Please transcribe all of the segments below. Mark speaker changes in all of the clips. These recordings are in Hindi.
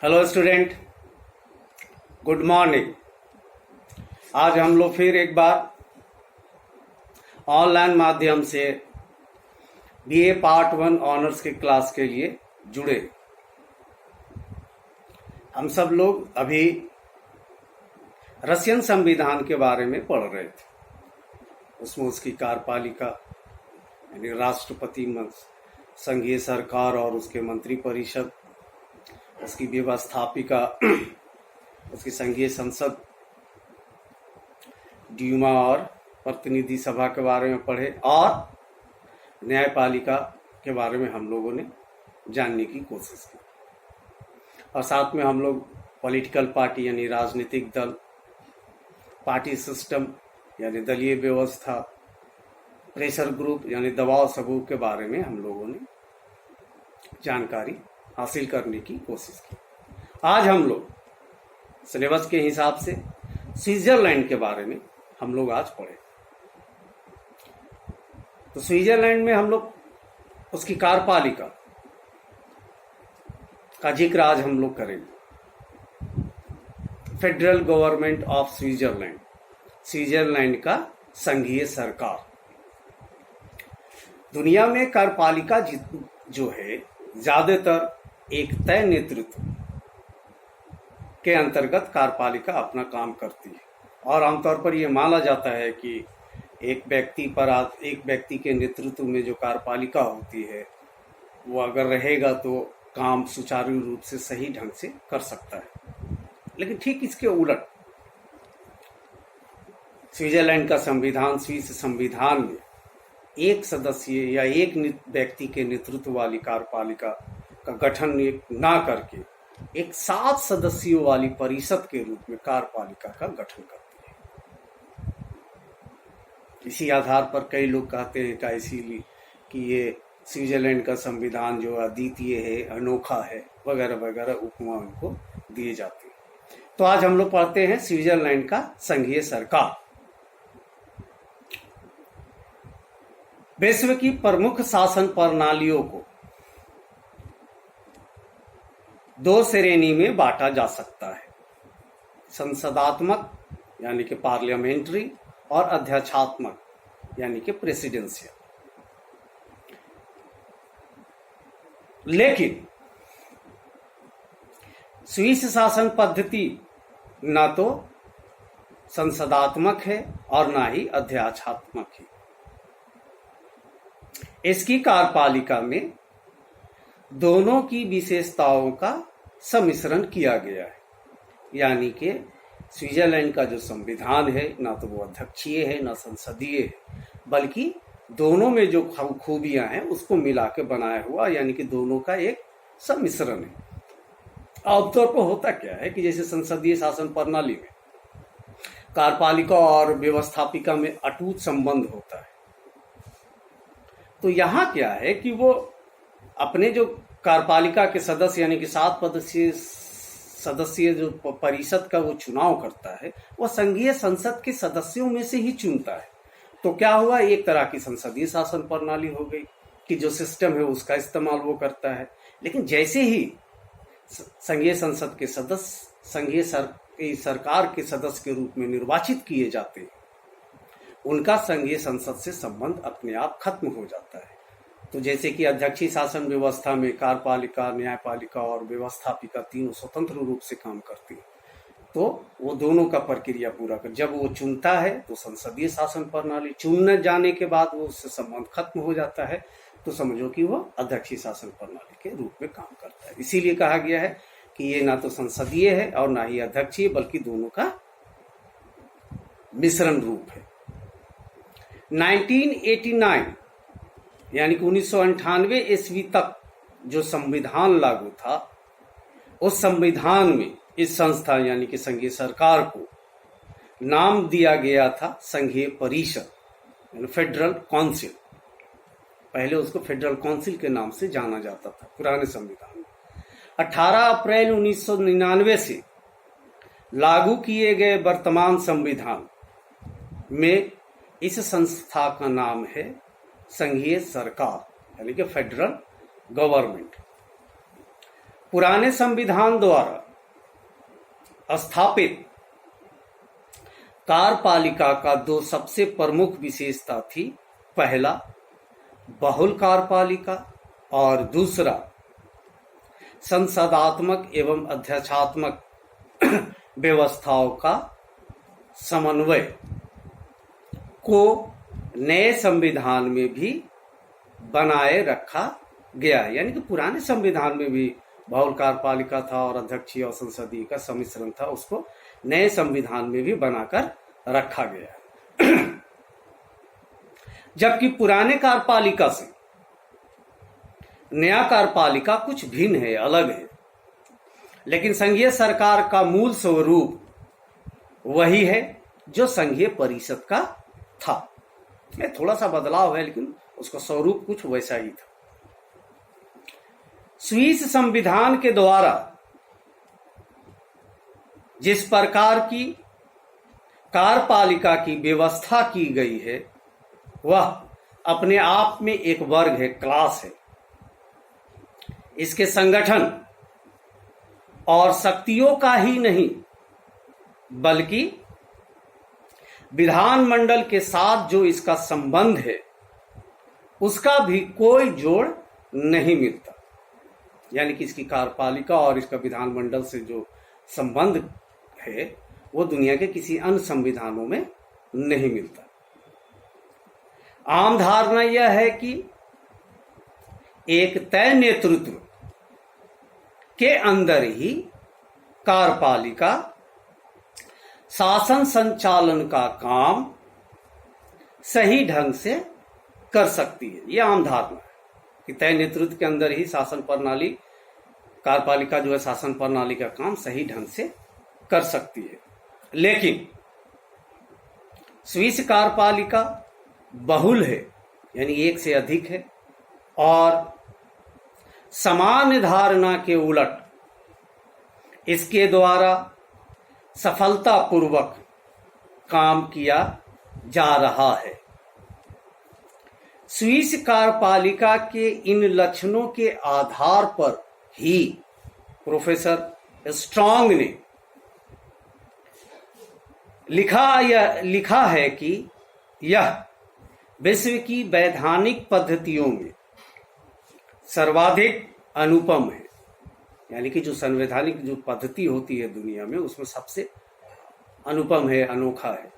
Speaker 1: Hello student, good morning. आज हम लोग फिर एक बार ऑनलाइन माध्यम से बीए पार्ट 1 ऑनर्स के क्लास के लिए जुड़े। हम सब लोग अभी रशियन संविधान के बारे में पढ़ रहे थे। उसमें उसकी कार्यपालिका यानी राष्ट्रपति, संघीय सरकार और उसके मंत्री परिषद, उसकी व्यवस्थापिका, उसकी संघीय संसद, ड्यूमा और प्रतिनिधि सभा के बारे में पढ़े और न्यायपालिका के बारे में हम लोगों ने जानने की कोशिश की। और साथ में हम लोग पॉलिटिकल पार्टी यानी राजनीतिक दल, पार्टी सिस्टम यानी दलीय व्यवस्था, प्रेशर ग्रुप यानी दबाव समूह के बारे में हम लोगों ने जानकारी हासिल करने की कोशिश की। आज हम लोग सिलेबस के हिसाब से स्विट्जरलैंड के बारे में हम लोग आज पढ़े। तो स्विट्जरलैंड में हम लोग उसकी कार्यपालिका का जिक्र आज हम लोग करेंगे। Federal government of Switzerland, Switzerland का संघीय सरकार। दुनिया में कार्यपालिका जो है ज्यादातर एक तय नेतृत्व के अंतर्गत कार्यपालिका अपना काम करती है और आमतौर पर यह माना जाता है कि एक व्यक्ति के नेतृत्व में जो कार्यपालिका होती है वो अगर रहेगा तो काम सुचारू रूप से सही ढंग से कर सकता है। लेकिन ठीक इसके उलट स्विट्जरलैंड का संविधान, स्विस संविधान में एक सदस्य या एक व्यक्ति के नेतृत्व वाली कार्यपालिका का गठन ना करके एक 7 सदस्यों वाली परिषद के रूप में कार्यपालिका का गठन करती है। इसी आधार पर कई लोग कहते हैं का इसीलिए कि ये स्विट्जरलैंड का संविधान जो अद्वितीय है, अनोखा है, वगैरह वगैरह उपमा उनको दिए जाते हैं। तो आज हम लोग पढ़ते हैं स्विट्जरलैंड का संघीय सरकार। विश्व की प्रमुख शासन प्रणालियों को 2 श्रेणी में बांटा जा सकता है, संसदात्मक यानी कि पार्लियामेंट्री और अध्यक्षात्मक यानी कि प्रेसिडेंशियल। लेकिन स्विस शासन पद्धति ना तो संसदात्मक है और ना ही अध्यक्षात्मक है। इसकी कार्यपालिका में दोनों की विशेषताओं का सम्मिश्रण किया गया है। यानी कि स्विट्जरलैंड का जो संविधान है ना तो वो अध्यक्षीय है ना संसदीय है, बल्कि दोनों में जो खूबियां हैं उसको मिला के बनाया हुआ, यानी कि दोनों का एक सम्मिश्रण है। आमतौर पर होता क्या है कि जैसे संसदीय शासन प्रणाली में कार्यपालिका और व्यवस्थापिका में अटूट संबंध होता है, तो यहाँ क्या है कि वो अपने जो कार्यपालिका के सदस्य यानी कि 7 सदस्यीय जो परिषद का वो चुनाव करता है वह संघीय संसद के सदस्यों में से ही चुनता है। तो क्या हुआ, एक तरह की संसदीय शासन प्रणाली हो गई कि जो सिस्टम है उसका इस्तेमाल वो करता है। लेकिन जैसे ही संघीय संसद के सदस्य संघीय सरकार के सदस्य के रूप में निर्वाचित किए जाते हैं, उनका संघीय संसद से संबंध अपने आप खत्म हो जाता है। तो जैसे कि अध्यक्षीय शासन व्यवस्था में कार्यपालिका, न्यायपालिका और व्यवस्थापिका तीनों स्वतंत्र रूप से काम करती है, तो वो दोनों का प्रक्रिया पूरा कर जब वो चुनता है तो संसदीय शासन प्रणाली, चुनने जाने के बाद वो उससे संबंध खत्म हो जाता है, तो समझो कि वो अध्यक्षीय शासन प्रणाली के रूप में काम करता है। इसीलिए कहा गया है कि ये ना तो संसदीय है और ना ही अध्यक्षीय, बल्कि दोनों का मिश्रण रूप है। 1989 यानी कि 1998 ईस्वी तक जो संविधान लागू था, उस संविधान में इस संस्था यानी कि संघीय सरकार को नाम दिया गया था संघीय परिषद यानी फेडरल काउंसिल। पहले उसको फेडरल काउंसिल के नाम से जाना जाता था पुराने संविधान में। 18 अप्रैल 1999 से लागू किए गए वर्तमान संविधान में इस संस्था का नाम है संघीय सरकार यानी कि फेडरल गवर्नमेंट। पुराने संविधान द्वारा स्थापित कार्यपालिका का दो सबसे प्रमुख विशेषता थी। पहला बहुल कार्यपालिका और दूसरा संसदात्मक एवं अध्यक्षात्मक व्यवस्थाओं का समन्वय को नए संविधान में भी बनाए रखा गया है। यानी कि पुराने संविधान में भी बहुल कार्यपालिका था और अध्यक्षीय और संसदीय का सम्मिश्रण था, उसको नए संविधान में भी बनाकर रखा गया। जबकि पुराने कार्यपालिका से नया कार्यपालिका कुछ भिन्न है, अलग है, लेकिन संघीय सरकार का मूल स्वरूप वही है जो संघीय परिषद का था। थोड़ा सा बदलाव है, लेकिन उसका स्वरूप कुछ वैसा ही था। स्वीस संविधान के द्वारा जिस प्रकार की कार्यपालिका की व्यवस्था की गई है वह अपने आप में एक वर्ग है, क्लास है। इसके संगठन और शक्तियों का ही नहीं बल्कि विधानमंडल के साथ जो इसका संबंध है उसका भी कोई जोड़ नहीं मिलता। यानी कि इसकी कार्यपालिका और इसका विधानमंडल से जो संबंध है वो दुनिया के किसी अन्य संविधानों में नहीं मिलता। आम धारणा यह है कि एक तय नेतृत्व के अंदर ही कार्यपालिका शासन संचालन का काम सही ढंग से कर सकती है। यह आम धारणा है कि तय नेतृत्व के अंदर ही शासन प्रणाली, कार्यपालिका जो है शासन प्रणाली का काम सही ढंग से कर सकती है। लेकिन स्वीस कार्यपालिका बहुल है, यानी एक से अधिक है, और सामान्य धारणा के उलट इसके द्वारा सफलतापूर्वक काम किया जा रहा है। स्वीस कार्यपालिका के इन लक्षणों के आधार पर ही प्रोफेसर स्ट्रॉन्ग ने लिखा है कि यह विश्व की वैधानिक पद्धतियों में सर्वाधिक अनुपम है। यानी कि जो संवैधानिक जो पद्धति होती है दुनिया में उसमें सबसे अनुपम है, अनोखा है।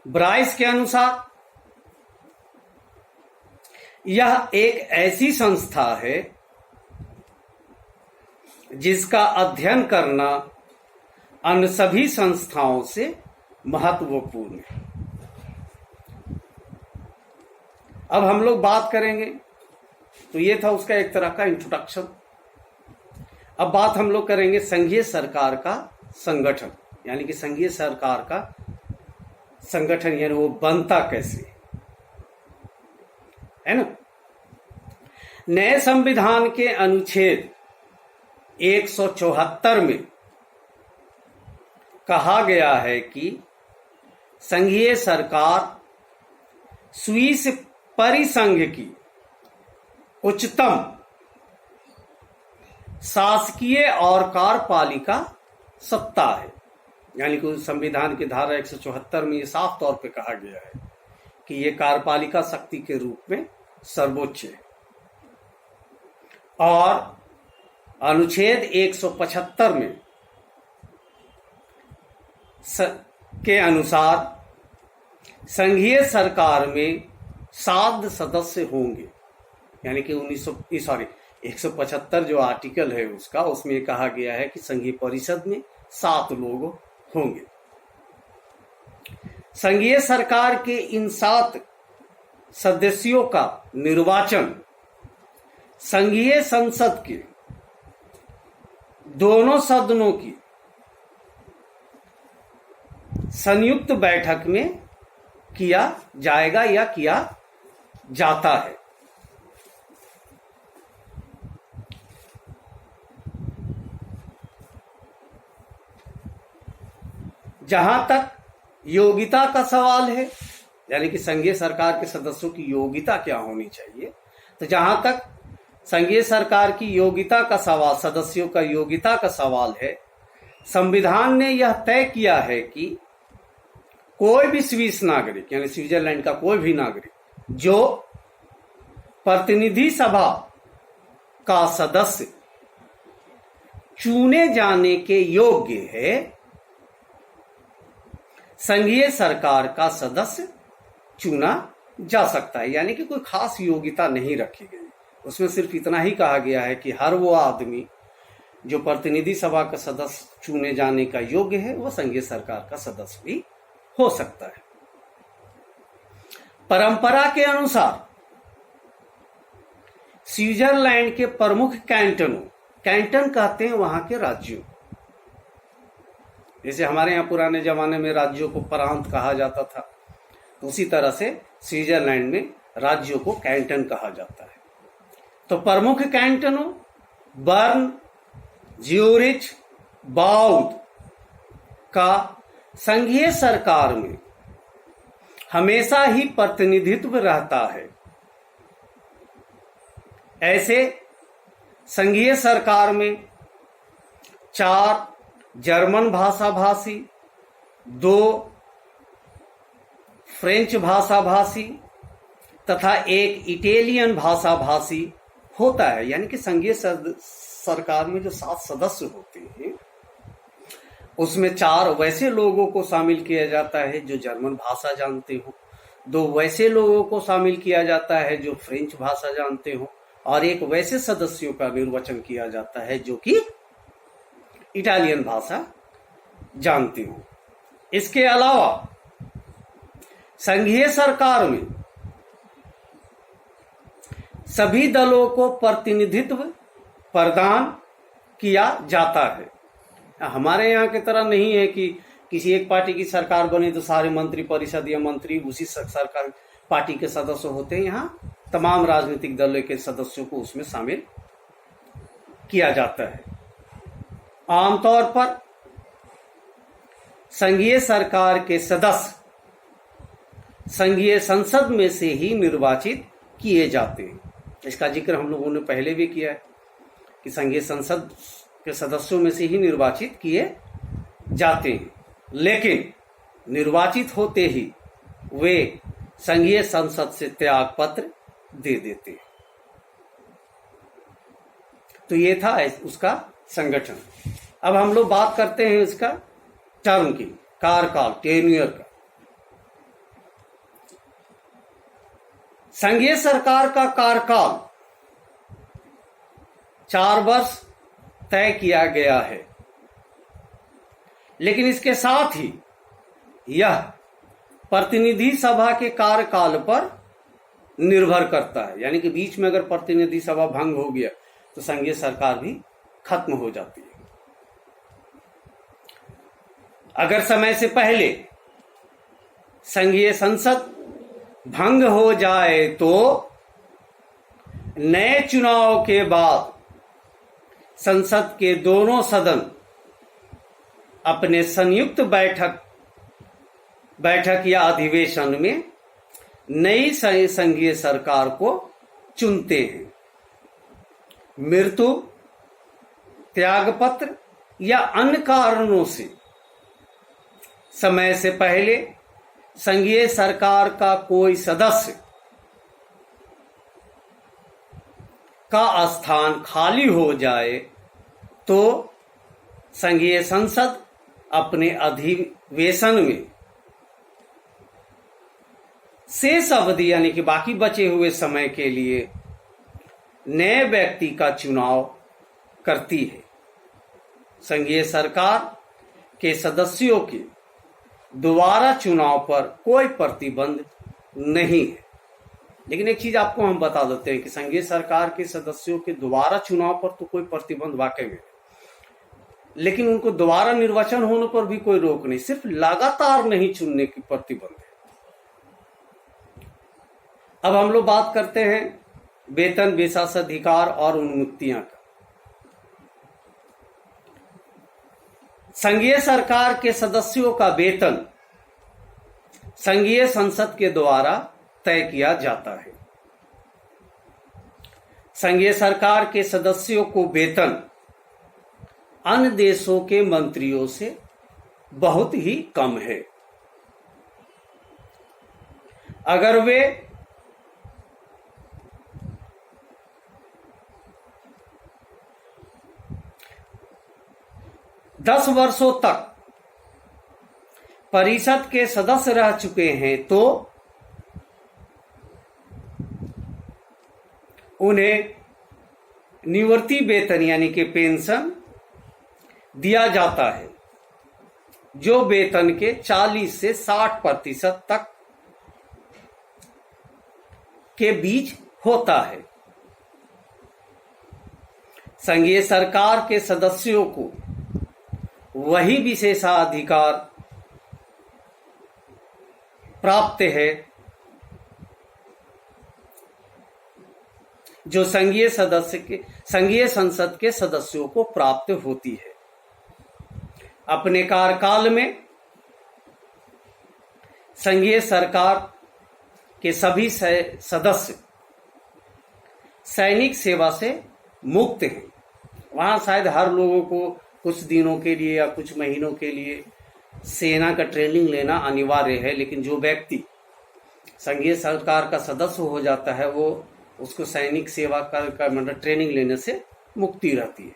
Speaker 1: ब्राइस के अनुसार यह एक ऐसी संस्था है जिसका अध्ययन करना अन्य सभी संस्थाओं से महत्वपूर्ण है। अब हम लोग बात करेंगे, तो ये था उसका एक तरह का इंट्रोडक्शन। अब बात हम लोग करेंगे संघीय सरकार का संगठन, यानी कि संघीय सरकार का संगठन, यानी वो बनता कैसे है ना। नए संविधान के अनुच्छेद 174 में कहा गया है कि संघीय सरकार स्वीस परिसंघ की उच्चतम शासकीय और कार्यपालिका सत्ता है। यानी कि संविधान की धारा 174 में ये साफ तौर पे कहा गया है कि ये कार्यपालिका शक्ति के रूप में सर्वोच्च है। और अनुच्छेद 175 में के अनुसार संघीय सरकार में 7 सदस्य होंगे। यानी कि 175 जो आर्टिकल है उसका, उसमें कहा गया है कि संघीय परिषद में 7 लोग होंगे। संघीय सरकार के इन 7 सदस्यों का निर्वाचन संघीय संसद के दोनों सदनों की संयुक्त बैठक में किया जाएगा या किया जाता है। जहां तक योग्यता का सवाल है, यानी कि संघीय सरकार के सदस्यों की योग्यता क्या होनी चाहिए, तो जहां तक संघीय सरकार की योग्यता का सवाल, सदस्यों का योग्यता का सवाल है, संविधान ने यह तय किया है कि कोई भी स्विस नागरिक यानी स्विट्जरलैंड का कोई भी नागरिक जो प्रतिनिधि सभा का सदस्य चुने जाने के योग्य है, संघीय सरकार का सदस्य चुना जा सकता है। यानी कि कोई खास योग्यता नहीं रखी गई, उसमें सिर्फ इतना ही कहा गया है कि हर वो आदमी जो प्रतिनिधि सभा का सदस्य चुने जाने का योग्य है वह संघीय सरकार का सदस्य भी हो सकता है। परंपरा के अनुसार स्विट्जरलैंड के प्रमुख कैंटनों, कैंटन कहते हैं वहां के राज्यों, जैसे हमारे यहाँ पुराने जमाने में राज्यों को प्रांत कहा जाता था, तो उसी तरह से स्विट्जरलैंड में राज्यों को कैंटन कहा जाता है। तो प्रमुख कैंटनों बर्न, ज्यूरिच, बाउड का संघीय सरकार में हमेशा ही प्रतिनिधित्व रहता है। ऐसे संघीय सरकार में 4 जर्मन भाषा भाषी, 2 फ्रेंच भाषा भाषी तथा 1 इटालियन भाषा भाषी होता है। यानी कि संघीय सरकार में जो 7 सदस्य होते हैं उसमें 4 वैसे लोगों को शामिल किया जाता है जो जर्मन भाषा जानते हो, 2 वैसे लोगों को शामिल किया जाता है जो फ्रेंच भाषा जानते हो, और 1 वैसे सदस्यों का निर्वाचन किया जाता है जो कि इटालियन भाषा जानते हो। इसके अलावा संघीय सरकार में सभी दलों को प्रतिनिधित्व प्रदान किया जाता है। हमारे यहाँ की तरह नहीं है कि किसी एक पार्टी की सरकार बने तो सारे मंत्री परिषद या मंत्री उसी सरकार पार्टी के सदस्य होते हैं। यहाँ तमाम राजनीतिक दलों के सदस्यों को उसमें शामिल किया जाता है। आमतौर पर संघीय सरकार के सदस्य संघीय संसद में से ही निर्वाचित किए जाते हैं। इसका जिक्र हम लोगों ने पहले भी किया है कि संघीय संसद के सदस्यों में से ही निर्वाचित किए जाते हैं, लेकिन निर्वाचित होते ही वे संघीय संसद से त्याग पत्र दे देते हैं। तो ये था उसका संगठन। अब हम लोग बात करते हैं इसका टर्म की, कार्यकाल, टेन्योर का। संघीय सरकार का कार्यकाल 4 वर्ष तय किया गया है, लेकिन इसके साथ ही यह प्रतिनिधि सभा के कार्यकाल पर निर्भर करता है। यानी कि बीच में अगर प्रतिनिधि सभा भंग हो गया तो संघीय सरकार भी खत्म हो जाती है। अगर समय से पहले संघीय संसद भंग हो जाए तो नए चुनाव के बाद संसद के दोनों सदन अपने संयुक्त बैठक या अधिवेशन में नई संघीय सरकार को चुनते हैं। मृत्यु, त्यागपत्र या अन्य कारणों से समय से पहले संघीय सरकार का कोई सदस्य का स्थान खाली हो जाए तो संघीय संसद अपने अधिवेशन में शेष अवधि यानी कि बाकी बचे हुए समय के लिए नए व्यक्ति का चुनाव करती है। संघीय सरकार के सदस्यों के दोबारा चुनाव पर कोई प्रतिबंध नहीं है। लेकिन एक चीज आपको हम बता देते हैं कि संघीय सरकार के सदस्यों के दोबारा चुनाव पर तो कोई प्रतिबंध वाकई में, लेकिन उनको दोबारा निर्वाचन होने पर भी कोई रोक नहीं, सिर्फ लगातार नहीं चुनने की प्रतिबंध है। अब हम लोग बात करते हैं वेतन, विशेषाधिकार और उन्मुक्तियां का। संघीय सरकार के सदस्यों का वेतन संघीय संसद के द्वारा तय किया जाता है। संघीय सरकार के सदस्यों को वेतन अन्य देशों के मंत्रियों से बहुत ही कम है। अगर वे दस वर्षों तक परिषद के सदस्य रह चुके हैं तो उन्हें निवृत्ति वेतन यानी कि पेंशन दिया जाता है, जो वेतन के 40 से 60% तक के बीच होता है। संघीय सरकार के सदस्यों को वही विशेषाधिकार प्राप्त है जो संघीय संसद के सदस्यों को प्राप्त होती है। अपने कार्यकाल में संघीय सरकार के सभी सदस्य सैनिक सेवा से मुक्त हैं। वहां शायद हर लोगों को कुछ दिनों के लिए या कुछ महीनों के लिए सेना का ट्रेनिंग लेना अनिवार्य है, लेकिन जो व्यक्ति संघीय सरकार का सदस्य हो जाता है वो उसको सैनिक सेवा का मतलब ट्रेनिंग लेने से मुक्ति रहती है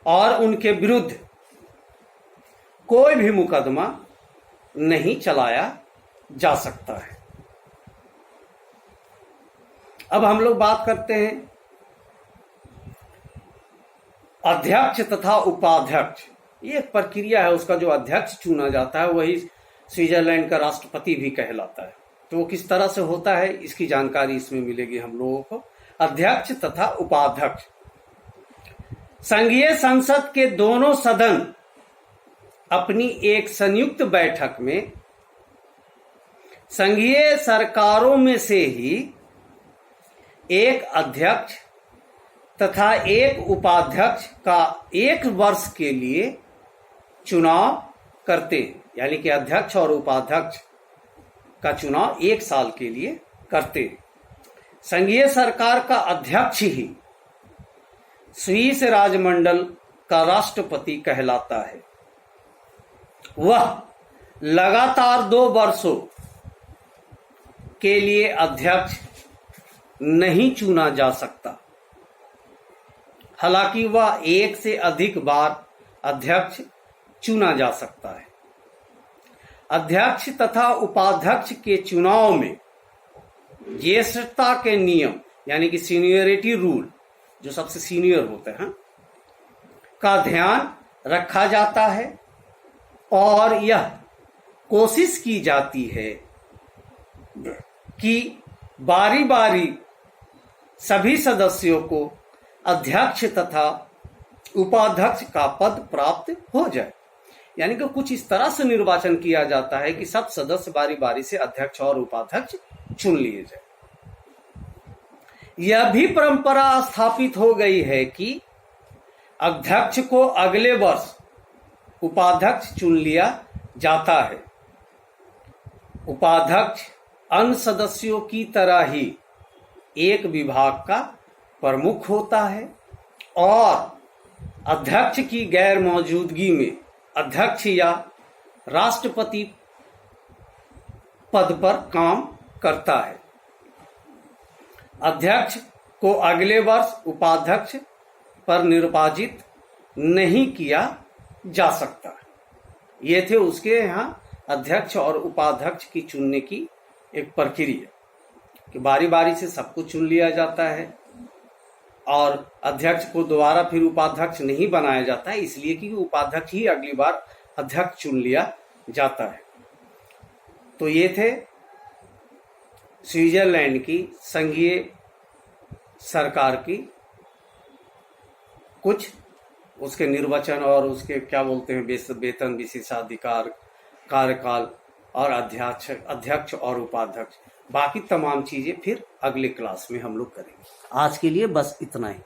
Speaker 1: और उनके विरुद्ध कोई भी मुकदमा नहीं चलाया जा सकता है। अब हम लोग बात करते हैं अध्यक्ष तथा उपाध्यक्ष। ये एक प्रक्रिया है, उसका जो अध्यक्ष चुना जाता है वही स्विट्जरलैंड का राष्ट्रपति भी कहलाता है। तो वो किस तरह से होता है इसकी जानकारी इसमें मिलेगी हम लोगों को। अध्यक्ष तथा उपाध्यक्ष, संघीय संसद के दोनों सदन अपनी एक संयुक्त बैठक में संघीय सरकारों में से ही एक अध्यक्ष तथा एक उपाध्यक्ष का 1 वर्ष के लिए चुनाव करते हैं, यानी कि अध्यक्ष और उपाध्यक्ष का चुनाव 1 साल के लिए करते हैं। संघीय सरकार का अध्यक्ष ही स्विस राजमंडल का राष्ट्रपति कहलाता है। वह लगातार 2 वर्षों के लिए अध्यक्ष नहीं चुना जा सकता। हालांकि वह 1 से अधिक बार अध्यक्ष चुना जा सकता है। अध्यक्ष तथा उपाध्यक्ष के चुनाव में ज्येष्ठता के नियम यानी कि सीनियरिटी रूल, जो सबसे सीनियर होते हैं, का ध्यान रखा जाता है और यह कोशिश की जाती है कि बारी बारी सभी सदस्यों को अध्यक्ष तथा उपाध्यक्ष का पद प्राप्त हो जाए। यानी कि कुछ इस तरह से निर्वाचन किया जाता है कि सब सदस्य बारी बारी से अध्यक्ष और उपाध्यक्ष चुन लिए जाए। यह भी परंपरा स्थापित हो गई है कि अध्यक्ष को अगले वर्ष उपाध्यक्ष चुन लिया जाता है। उपाध्यक्ष अन्य सदस्यों की तरह ही एक विभाग का प्रमुख होता है और अध्यक्ष की गैर मौजूदगी में अध्यक्ष या राष्ट्रपति पद पर काम करता है। अध्यक्ष को अगले वर्ष उपाध्यक्ष पर निर्वाचित नहीं किया जा सकता। ये थे उसके यहाँ अध्यक्ष और उपाध्यक्ष की चुनने की एक प्रक्रिया कि बारी बारी से सबको चुन लिया जाता है और अध्यक्ष को दोबारा फिर उपाध्यक्ष नहीं बनाया जाता है, इसलिए कि उपाध्यक्ष ही अगली बार अध्यक्ष चुन लिया जाता है। तो ये थे स्विट्जरलैंड की संघीय सरकार की कुछ उसके निर्वाचन और उसके क्या बोलते हैं वेतन, विशेषाधिकार, कार्यकाल और अध्यक्ष और उपाध्यक्ष। बाकी तमाम चीजें फिर अगले क्लास में हम लोग करेंगे। आज के लिए बस इतना ही।